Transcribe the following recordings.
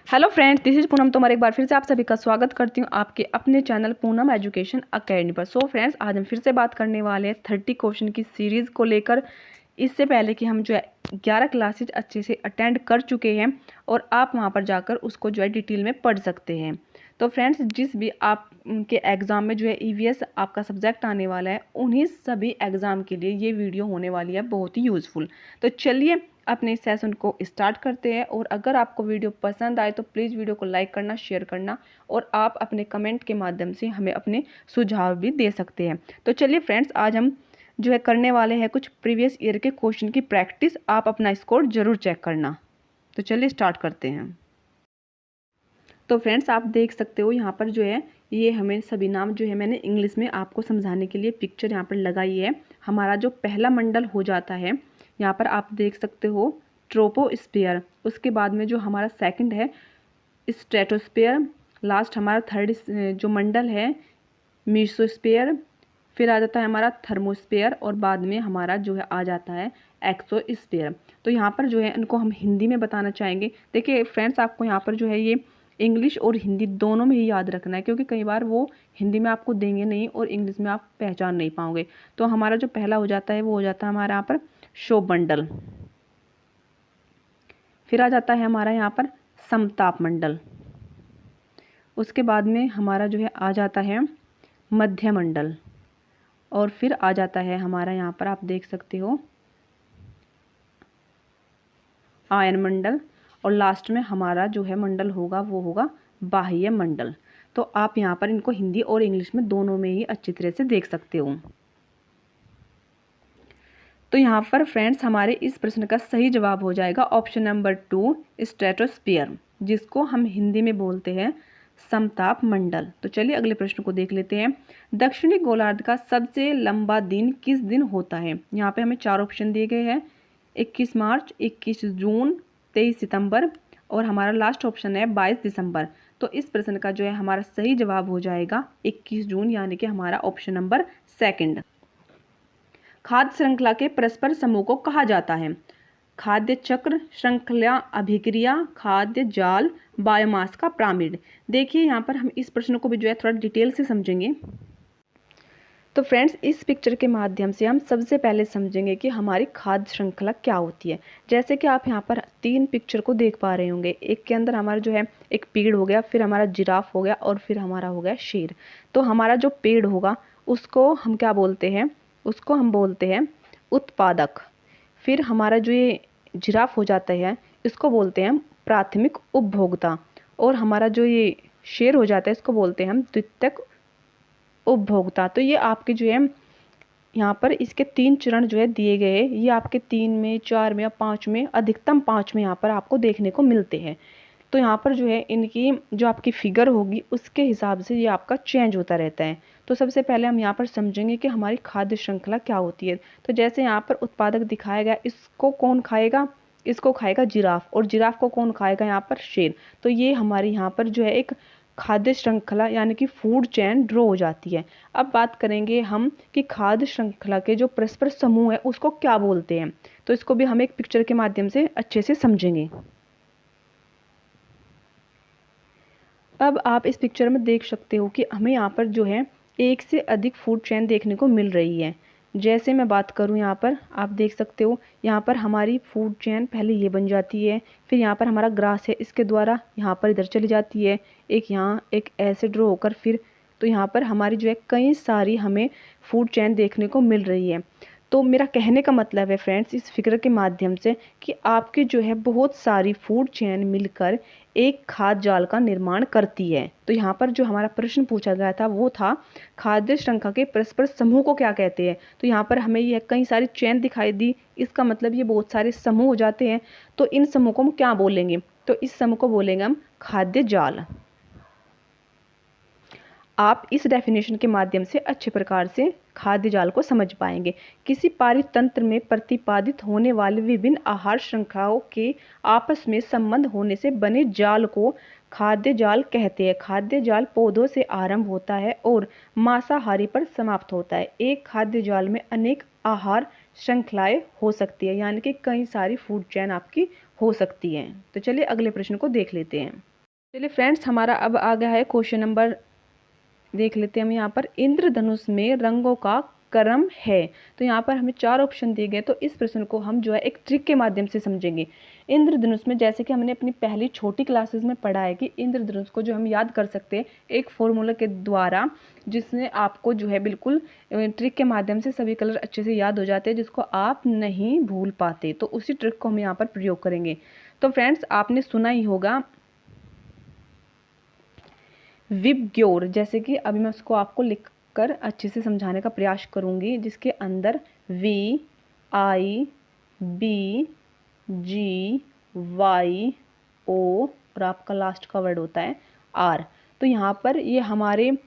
Hello friends, this is Poonam. तुम्हारे एक बार फिर से आप सभी का स्वागत करती हूँ आपके अपने चैनल पूनम एजुकेशन अकेडमी पर। सो फ्रेंड्स, आज हम फिर से बात करने वाले हैं 30 क्वेश्चन की सीरीज़ को लेकर। इससे पहले कि हम जो है 11 क्लासेज अच्छे से अटेंड कर चुके हैं और आप वहाँ पर जाकर उसको जो है डिटेल में पढ़ सकते हैं। तो फ्रेंड्स, जिस भी आप उनके एग्ज़ाम में जो है ईवीएस आपका सब्जेक्ट आने वाला है, उन्हीं सभी एग्ज़ाम के लिए ये वीडियो होने वाली है बहुत ही यूज़फुल। तो चलिए अपने सेशन को स्टार्ट करते हैं। और अगर आपको वीडियो पसंद आए तो प्लीज़ वीडियो को लाइक करना, शेयर करना और आप अपने कमेंट के माध्यम से हमें अपने सुझाव भी दे सकते हैं। तो चलिए फ्रेंड्स, आज हम जो है करने वाले हैं कुछ प्रीवियस ईयर के क्वेश्चन की प्रैक्टिस। आप अपना स्कोर जरूर चेक करना। तो चलिए स्टार्ट करते हैं। तो फ्रेंड्स, आप देख सकते हो यहाँ पर जो है ये हमें सभी नाम जो है मैंने इंग्लिश में आपको समझाने के लिए पिक्चर यहाँ पर लगाई है। हमारा जो पहला मंडल हो जाता है, यहाँ पर आप देख सकते हो ट्रोपोस्फियर। उसके बाद में जो हमारा सेकंड है स्ट्रेटोस्फियर। लास्ट हमारा थर्ड जो मंडल है मीसोस्फियर। फिर आ जाता है हमारा थर्मोस्फियर और बाद में हमारा जो है आ जाता है एक्सोस्फियर। तो यहाँ पर जो है इनको हम हिंदी में बताना चाहेंगे। देखिए फ्रेंड्स, आपको यहाँ पर जो है ये इंग्लिश और हिंदी दोनों में ही याद रखना है, क्योंकि कई बार वो हिंदी में आपको देंगे नहीं और इंग्लिश में आप पहचान नहीं पाओगे। तो हमारा जो पहला हो जाता है वो हो जाता है हमारा यहाँ पर क्षोभमंडल। फिर आ जाता है हमारा यहाँ पर समताप मंडल। उसके बाद में हमारा जो है आ जाता है मध्यमंडल। और फिर आ जाता है हमारा यहाँ पर आप देख सकते हो आयन मंडल। और लास्ट में हमारा जो है मंडल होगा वो होगा बाह्य मंडल। तो आप यहाँ पर इनको हिंदी और इंग्लिश में दोनों में ही अच्छी तरह से देख सकते हो। तो यहाँ पर फ्रेंड्स, हमारे इस प्रश्न का सही जवाब हो जाएगा ऑप्शन नंबर 2 स्ट्रेटोस्फियर, जिसको हम हिंदी में बोलते हैं समताप मंडल। तो चलिए अगले प्रश्न को देख लेते हैं। दक्षिणी गोलार्ध का सबसे लंबा दिन किस दिन होता है? यहाँ पे हमें 4 ऑप्शन दिए गए हैं, 21 मार्च, 21 जून, 23 सितंबर और हमारा लास्ट ऑप्शन है 22 दिसंबर। तो इस प्रश्न का जो है हमारा सही जवाब हो जाएगा 21 जून, यानी कि हमारा ऑप्शन नंबर 2। खाद्य श्रृंखला के परस्पर समूह को कहा जाता है? खाद्य चक्र, श्रृंखला अभिक्रिया, खाद्य जाल, बायोमास का पिरामिड। देखिए यहाँ पर हम इस प्रश्न को भी जो है थोड़ा डिटेल से समझेंगे। तो फ्रेंड्स, इस पिक्चर के माध्यम से हम सबसे पहले समझेंगे कि हमारी खाद्य श्रृंखला क्या होती है। जैसे कि आप यहाँ पर 3 पिक्चर को देख पा रहे होंगे। एक के अंदर हमारा जो है एक पेड़ हो गया, फिर हमारा जिराफ हो गया और फिर हमारा हो गया शेर। तो हमारा जो पेड़ होगा उसको हम क्या बोलते हैं? उसको हम बोलते हैं उत्पादक। फिर हमारा जो ये जिराफ हो जाता है इसको बोलते हैं प्राथमिक उपभोक्ता। और हमारा जो ये शेर हो जाता है इसको बोलते हैं हम द्वितीयक उपभोक्ता। तो ये आपके जो है यहाँ पर इसके 3 चरण जो है दिए गए हैं। ये आपके 3 में, 4 में या 5 में, अधिकतम 5 में यहाँ पर आपको देखने को मिलते हैं। तो यहाँ पर जो है इनकी जो आपकी फिगर होगी उसके हिसाब से ये आपका चेंज होता रहता है। तो सबसे पहले हम यहाँ पर समझेंगे कि हमारी खाद्य श्रृंखला क्या होती है। तो जैसे यहाँ पर उत्पादक दिखाया गया, इसको कौन खाएगा? इसको खाएगा जिराफ। और जिराफ को कौन खाएगा? यहाँ पर शेर। तो ये हमारी यहाँ पर जो है एक खाद्य श्रृंखला यानी कि फूड चेन ड्रॉ हो जाती है। अब बात करेंगे हम कि खाद्य श्रृंखला के जो परस्पर समूह है उसको क्या बोलते हैं। तो इसको भी हम एक पिक्चर के माध्यम से अच्छे से समझेंगे। अब आप इस पिक्चर में देख सकते हो कि हमें यहाँ पर जो है एक से अधिक फूड चेन देखने को मिल रही है। जैसे मैं बात करूँ, यहाँ पर आप देख सकते हो यहाँ पर हमारी फूड चेन पहले ये बन जाती है, फिर यहाँ पर हमारा ग्रास है, इसके द्वारा यहाँ पर इधर चली जाती है, एक यहाँ एक ऐसे ड्रॉ होकर फिर। तो यहाँ पर हमारी जो है कई सारी हमें फूड चेन देखने को मिल रही है। तो मेरा कहने का मतलब है फ्रेंड्स इस फिगर के माध्यम से कि आपकी जो है बहुत सारी फूड चेन मिलकर एक खाद्य जाल का निर्माण करती है। तो यहाँ पर जो हमारा प्रश्न पूछा गया था वो था खाद्य श्रृंखला के परस्पर समूह को क्या कहते हैं। तो यहाँ पर हमें यह कई सारी चेन दिखाई दी, इसका मतलब ये बहुत सारे समूह हो जाते हैं। तो इन समूह को हम क्या बोलेंगे? तो इस समूह को बोलेंगे हम खाद्य जाल। आप इस डेफिनेशन के माध्यम से अच्छे प्रकार से खाद्य जाल को समझ पाएंगे। किसी पारितंत्र में प्रतिपादित होने वाले विभिन्न आहार श्रृंखलाओं के आपस में संबंध होने से बने जाल को खाद्य जाल कहते हैं। खाद्य जाल पौधों से आरंभ होता है और मांसाहारी पर समाप्त होता है। एक खाद्य जाल में अनेक आहार श्रृंखलाएं हो सकती है, यानी कि कई सारी फूड चेन आपकी हो सकती हैं। तो चलिए अगले प्रश्न को देख लेते हैं। चलिए फ्रेंड्स, हमारा अब आ गया है क्वेश्चन नंबर, देख लेते हैं हम यहाँ पर। इंद्रधनुष में रंगों का क्रम है। तो यहाँ पर हमें 4 ऑप्शन दिए गए, तो इस प्रश्न को हम जो है एक ट्रिक के माध्यम से समझेंगे। इंद्रधनुष में, जैसे कि हमने अपनी पहली छोटी क्लासेस में पढ़ा है कि इंद्रधनुष को जो हम याद कर सकते हैं एक फॉर्मूला के द्वारा, जिसमें आपको जो है बिल्कुल ट्रिक के माध्यम से सभी कलर अच्छे से याद हो जाते हैं, जिसको आप नहीं भूल पाते। तो उसी ट्रिक को हम यहाँ पर प्रयोग करेंगे। तो फ्रेंड्स, आपने सुना ही होगा विबग्योर, जैसे कि अभी मैं उसको आपको लिखकर अच्छे से समझाने का प्रयास करूंगी, जिसके अंदर VIBGY O और आपका लास्ट का वर्ड होता है R। तो यहाँ पर ये हमारे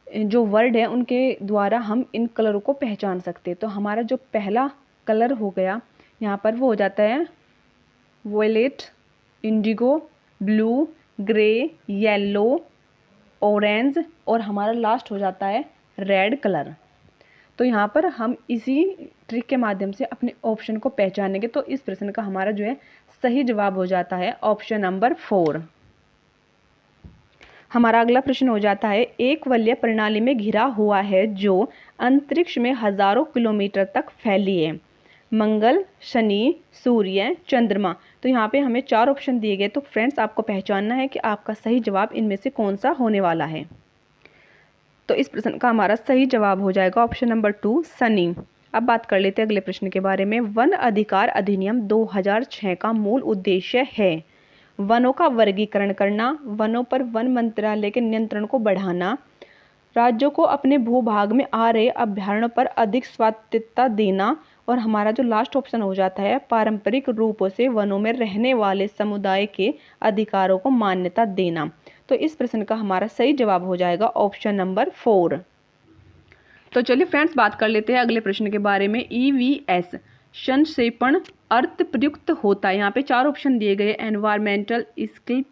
जो वर्ड है उनके द्वारा हम इन कलरों को पहचान सकते हैं। तो हमारा जो पहला कलर हो गया यहाँ पर वो हो जाता है violet, indigo, blue, grey, yellow, orange, और हमारा लास्ट हो जाता है रेड कलर। तो यहाँ पर हम इसी ट्रिक के माध्यम से अपने ऑप्शन को पहचानेंगे। तो इस प्रश्न का हमारा जो है सही जवाब हो जाता है ऑप्शन नंबर 4। हमारा अगला प्रश्न हो जाता है, एक वलय प्रणाली में घिरा हुआ है जो अंतरिक्ष में हजारों किलोमीटर तक फैली है। मंगल, शनि, सूर्य, चंद्रमा। तो यहाँ पे हमें 4 ऑप्शन दिए गए। तो फ्रेंड्स, आपको पहचानना है कि आपका सही जवाब इनमें से कौन सा होने वाला है। तो इस प्रश्न का हमारा सही जवाब हो जाएगा ऑप्शन नंबर 2, शनि। अब बात कर लेते हैं अगले प्रश्न के बारे में। वन अधिकार अधिनियम 2006 का मूल उद्देश्य है वनों का वर्गीकरण करना, वनों पर वन मंत्रालय के नियंत्रण को बढ़ाना, राज्यों को अपने भूभाग में आ रहे अभयारण्यों पर अधिक स्वायत्तता देना, और हमारा जो लास्ट ऑप्शन हो जाता है पारंपरिक रूपों से वनों में रहने वाले समुदाय के अधिकारों को मान्यता देना। तो इस प्रश्न का हमारा सही जवाब हो जाएगा ऑप्शन नंबर 4। तो चलिए फ्रेंड्स, बात कर लेते हैं अगले प्रश्न के बारे में। EVS संक्षेपण अर्थ प्रयुक्त होता है। यहाँ पे 4 ऑप्शन दिए गए, environmental skill,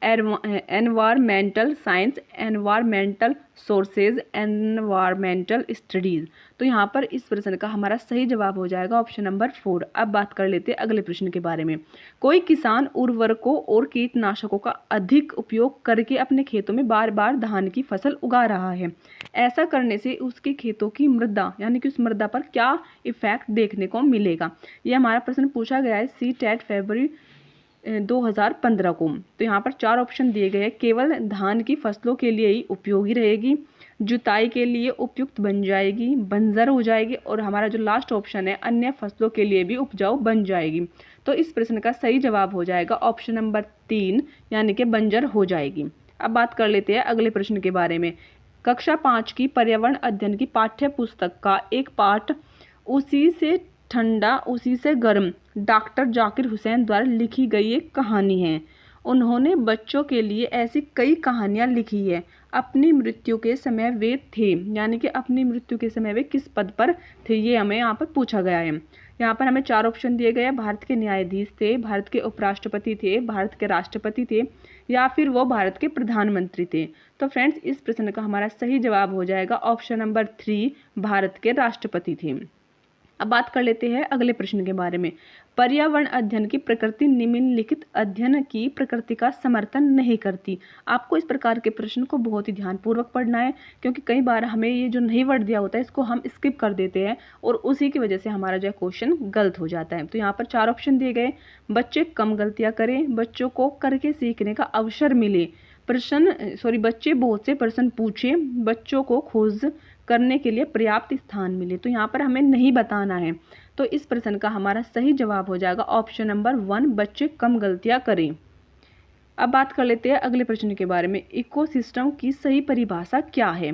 environmental science, environmental sources, environmental studies. तो यहाँ पर इस प्रश्न का हमारा सही जवाब हो जाएगा ऑप्शन नंबर 4। अब बात कर लेते हैं अगले प्रश्न के बारे में। कोई किसान उर्वरकों और कीटनाशकों का अधिक उपयोग करके अपने खेतों में बार बार धान की फसल उगा रहा है। ऐसा करने से उसके खेतों की मृदा, यानी कि उस मृदा पर क्या इफेक्ट देखने को मिलेगा। यह हमारा प्रश्न पूछा गया है CTET फरवरी 2015 को। तो यहाँ पर 4 ऑप्शन दिए गए हैं। केवल धान की फसलों के लिए ही उपयोगी रहेगी, जुताई के लिए उपयुक्त बन जाएगी, बंजर हो जाएगी, और हमारा जो लास्ट ऑप्शन है अन्य फसलों के लिए भी उपजाऊ बन जाएगी। तो इस प्रश्न का सही जवाब हो जाएगा ऑप्शन नंबर 3, यानी कि बंजर हो जाएगी। अब बात कर लेते हैं अगले प्रश्न के बारे में। कक्षा 5 की पर्यावरण अध्ययन की पाठ्य पुस्तक का एक पाठ उसी से ठंडा उसी से गर्म डॉक्टर जाकिर हुसैन द्वारा लिखी गई एक कहानी है। उन्होंने बच्चों के लिए ऐसी कई कहानियाँ लिखी है। अपनी मृत्यु के समय वे थे, यानी कि अपनी मृत्यु के समय वे किस पद पर थे, ये हमें यहाँ पर पूछा गया है। यहाँ पर हमें 4 ऑप्शन दिए गए हैं। भारत के न्यायाधीश थे, भारत के उपराष्ट्रपति थे, भारत के राष्ट्रपति थे, या फिर वो भारत के प्रधानमंत्री थे। तो फ्रेंड्स, इस प्रश्न का हमारा सही जवाब हो जाएगा ऑप्शन नंबर 3, भारत के राष्ट्रपति थे। अब बात कर लेते हैं अगले प्रश्न के बारे में। पर्यावरण अध्ययन की प्रकृति निम्नलिखित अध्ययन की प्रकृति का समर्थन नहीं करती। आपको इस प्रकार के प्रश्न को बहुत ही ध्यानपूर्वक पढ़ना है, क्योंकि कई बार हमें ये जो नहीं वर्ड दिया होता है इसको हम स्किप कर देते हैं और उसी की वजह से हमारा जो क्वेश्चन गलत हो जाता है। तो यहाँ पर 4 ऑप्शन दिए गए। बच्चे कम गलतियाँ करें, बच्चों को करके सीखने का अवसर मिले, बच्चे बहुत से प्रश्न पूछें, बच्चों को खोज करने के लिए पर्याप्त स्थान मिले। तो यहाँ पर हमें नहीं बताना है। तो इस प्रश्न का हमारा सही जवाब हो जाएगा ऑप्शन नंबर 1, बच्चे कम गलतियाँ करें। अब बात कर लेते हैं अगले प्रश्न के बारे में। इकोसिस्टम की सही परिभाषा क्या है?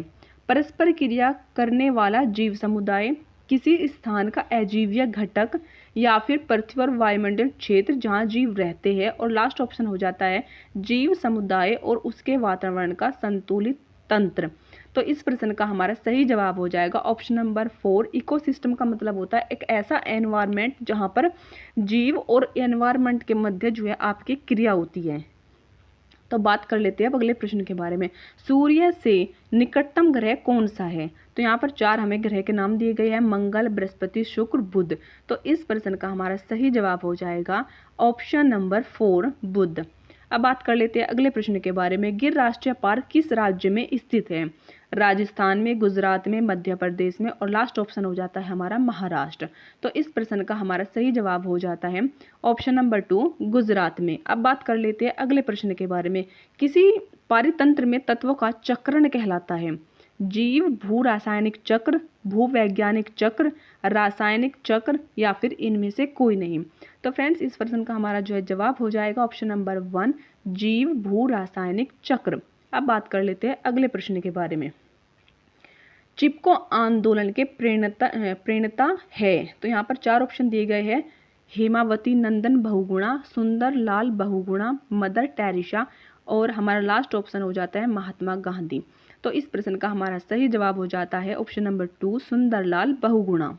परस्पर क्रिया करने वाला जीव समुदाय, किसी स्थान का अजीवीय घटक, या फिर पृथ्वी और वायुमंडल क्षेत्र जहाँ जीव रहते हैं, और लास्ट ऑप्शन हो जाता है जीव समुदाय और उसके वातावरण का संतुलित तंत्र। तो इस प्रश्न का हमारा सही जवाब हो जाएगा ऑप्शन नंबर 4। इकोसिस्टम का मतलब होता है एक ऐसा एनवायरनमेंट जहाँ पर जीव और एनवायरनमेंट के मध्य जो है आपकी क्रिया होती है। तो बात कर लेते हैं अब अगले प्रश्न के बारे में। सूर्य से निकटतम ग्रह कौन सा है? तो यहाँ पर 4 हमें ग्रह के नाम दिए गए हैं, मंगल, बृहस्पति, शुक्र, बुध। तो इस प्रश्न का हमारा सही जवाब हो जाएगा ऑप्शन नंबर 4, बुध। अब बात कर लेते हैं अगले प्रश्न के बारे में। गिर राष्ट्रीय पार्क किस राज्य में स्थित है? राजस्थान में, गुजरात में, मध्य प्रदेश में, और लास्ट ऑप्शन हो जाता है हमारा महाराष्ट्र। तो इस प्रश्न का हमारा सही जवाब हो जाता है ऑप्शन नंबर 2 गुजरात में। अब बात कर लेते हैं अगले प्रश्न के बारे में। किसी पारितंत्र में तत्वों का चक्रण कहलाता है? जीव, भू रासायनिक चक्र, भूवैज्ञानिक चक्र, रासायनिक चक्र, या फिर इनमें से कोई नहीं। तो फ्रेंड्स इस प्रश्न का हमारा जो है जवाब हो जाएगा ऑप्शन नंबर 1 जीव भू रासायनिक चक्र। अब बात कर लेते हैं अगले प्रश्न के बारे में। चिपको आंदोलन के प्रणेता है? तो यहाँ पर 4 ऑप्शन दिए गए हैं। हेमावती नंदन बहुगुणा, सुंदर लाल बहुगुणा, मदर टेरेसा, और हमारा लास्ट ऑप्शन हो जाता है महात्मा गांधी। तो इस प्रश्न का हमारा सही जवाब हो जाता है ऑप्शन नंबर 2 सुंदरलाल बहुगुणा।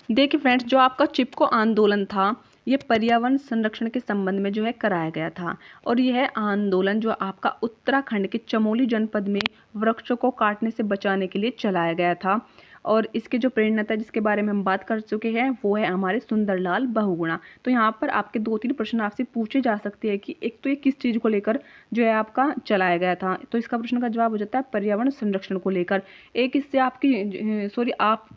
देखिए फ्रेंड्स, जो आपका चिपको आंदोलन था ये पर्यावरण संरक्षण के संबंध में जो है कराया गया था, और यह आंदोलन जो आपका उत्तराखंड के चमोली जनपद में वृक्षों को काटने से बचाने के लिए चलाया गया था। और इसके जो प्रेरणा जिसके बारे में हम बात कर चुके हैं वो है हमारे सुंदरलाल बहुगुणा। तो यहाँ पर आपके 2-3 प्रश्न आपसे पूछे जा सकते हैं कि एक तो ये किस चीज़ को लेकर जो है आपका चलाया गया था। तो इसका प्रश्न का जवाब हो जाता है पर्यावरण संरक्षण को लेकर। एक इससे आप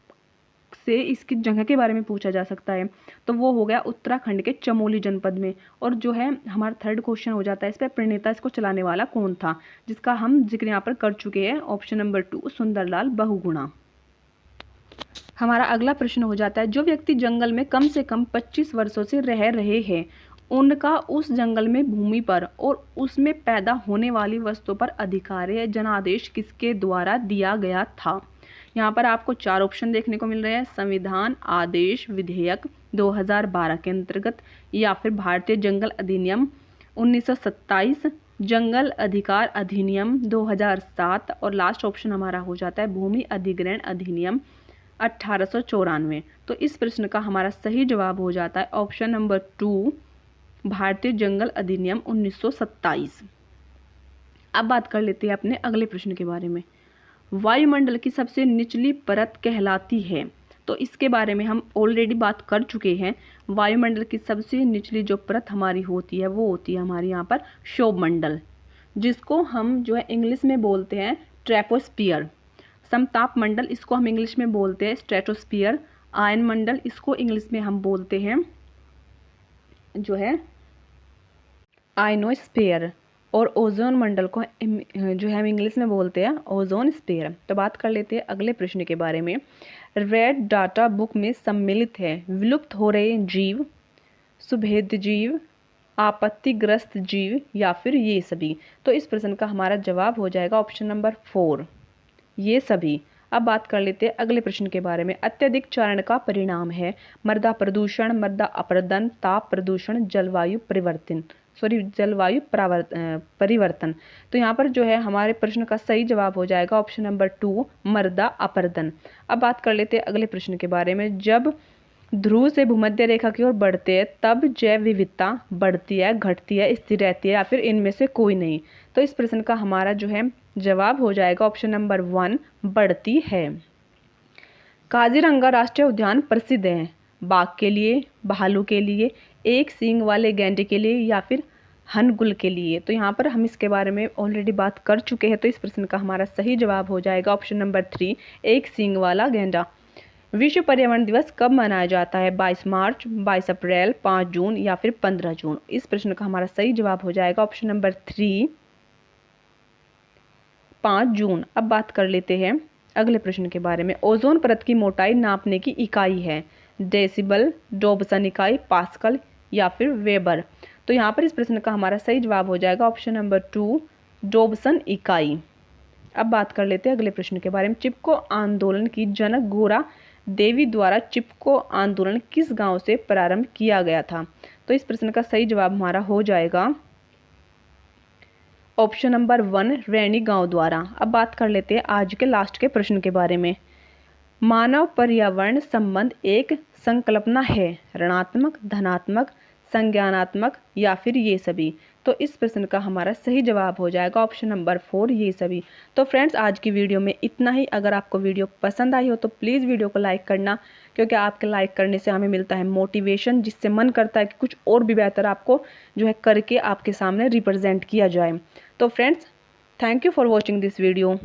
से इसकी जगह के बारे में पूछा जा सकता है, तो वो हो गया उत्तराखंड के चमोली जनपद में। और जो है हमारा 3rd क्वेश्चन हो जाता है इस पर प्रणेता, इसको चलाने वाला कौन था, जिसका हम जिक्र यहाँ पर कर चुके हैं ऑप्शन नंबर 2 सुंदरलाल बहुगुणा। हमारा अगला प्रश्न हो जाता है जो व्यक्ति जंगल में कम से कम 25 वर्षों से रह रहे हैं उनका उस जंगल में भूमि पर और उसमें पैदा होने वाली वस्तु पर अधिकार या जनादेश किसके द्वारा दिया गया था? यहाँ पर आपको 4 ऑप्शन देखने को मिल रहे हैं। संविधान, आदेश, विधेयक 2012 के अंतर्गत, या फिर भारतीय जंगल अधिनियम 1927, जंगल अधिकार अधिनियम 2007, और लास्ट ऑप्शन हमारा हो जाता है भूमि अधिग्रहण अधिनियम 1894। तो इस प्रश्न का हमारा सही जवाब हो जाता है ऑप्शन नंबर 2 भारतीय जंगल अधिनियम 1927। अब बात कर लेते हैं अपने अगले प्रश्न के बारे में। वायुमंडल की सबसे निचली परत कहलाती है? तो इसके बारे में हम ऑलरेडी बात कर चुके हैं। वायुमंडल की सबसे निचली जो परत हमारी होती है वो होती है हमारी यहाँ पर क्षोभमंडल, जिसको हम जो है इंग्लिश में बोलते हैं ट्रोपोस्फियर। समताप मंडल इसको हम इंग्लिश में बोलते हैं स्ट्रेटोस्फियर। आयन मंडल इसको इंग्लिश में हम बोलते हैं जो है आयनोस्फीयर, और ओजोन मंडल को जो है हम इंग्लिश में बोलते हैं ओजोन स्फीयर। तो बात कर लेते हैं अगले प्रश्न के बारे में। रेड डाटा बुक में सम्मिलित है विलुप्त हो रहे जीव, सुभेद्य जीव, आपत्तिग्रस्त जीव, या फिर ये सभी। तो इस प्रश्न का हमारा जवाब हो जाएगा ऑप्शन नंबर 4 ये सभी। अब बात कर लेते हैं अगले प्रश्न के बारे में। अत्यधिक चारण का परिणाम है मृदा प्रदूषण, मृदा अपरदन, ताप प्रदूषण, जलवायु परिवर्तन। तो यहाँ पर जो है हमारे प्रश्न का सही जवाब हो जाएगा ऑप्शन नंबर 2 मृदा अपरदन। अब बात कर लेते हैं अगले प्रश्न के बारे में। जब ध्रुव से भूमध्य रेखा की ओर बढ़ते हैं तब जैव विविधता बढ़ती है, घटती है, स्थिर रहती है, या फिर इनमें से कोई नहीं। तो इस प्रश्न का हमारा जो है जवाब हो जाएगा ऑप्शन नंबर 1 बढ़ती है। काजीरंगा राष्ट्रीय उद्यान प्रसिद्ध है बाघ के लिए, भालू के लिए, एक सींग वाले गैंडे के लिए, या फिर हनगुल के लिए। तो यहाँ पर हम इसके बारे में ऑलरेडी बात कर चुके हैं। तो इस प्रश्न का हमारा सही जवाब हो जाएगा ऑप्शन नंबर 3 एक सींग वाला गैंडा। विश्व पर्यावरण दिवस कब मनाया जाता है? 22 मार्च, 22 अप्रैल, 5 जून, या फिर 15 जून। इस प्रश्न का हमारा सही जवाब हो जाएगा ऑप्शन नंबर 3 5 जून। अब बात कर लेते हैं अगले प्रश्न के बारे में। ओजोन परत की मोटाई नापने की इकाई है डेसिबल, डॉबसन इकाई, पास्कल, या फिर वेबर। तो यहाँ पर इस प्रश्न का हमारा सही जवाब हो जाएगा ऑप्शन नंबर 2 डॉबसन इकाई। अब बात कर लेते हैं अगले प्रश्न के बारे में। चिपको आंदोलन की जनक गोरा देवी द्वारा चिपको आंदोलन किस गांव से प्रारंभ किया गया था? तो इस प्रश्न का सही जवाब हमारा हो जाएगा ऑप्शन नंबर 1 रैनी गांव द्वारा। अब बात कर लेते हैं आज के लास्ट के प्रश्न के बारे में। मानव पर्यावरण संबंध एक संकल्पना है ऋणात्मक, धनात्मक, संज्ञानात्मक, या फिर ये सभी। तो इस प्रश्न का हमारा सही जवाब हो जाएगा ऑप्शन नंबर 4 ये सभी। तो फ्रेंड्स आज की वीडियो में इतना ही। अगर आपको वीडियो पसंद आई हो तो प्लीज़ वीडियो को लाइक करना, क्योंकि आपके लाइक करने से हमें मिलता है मोटिवेशन, जिससे मन करता है कि कुछ और भी बेहतर आपको जो है करके आपके सामने रिप्रेजेंट किया जाए। तो friends thank you for watching this video.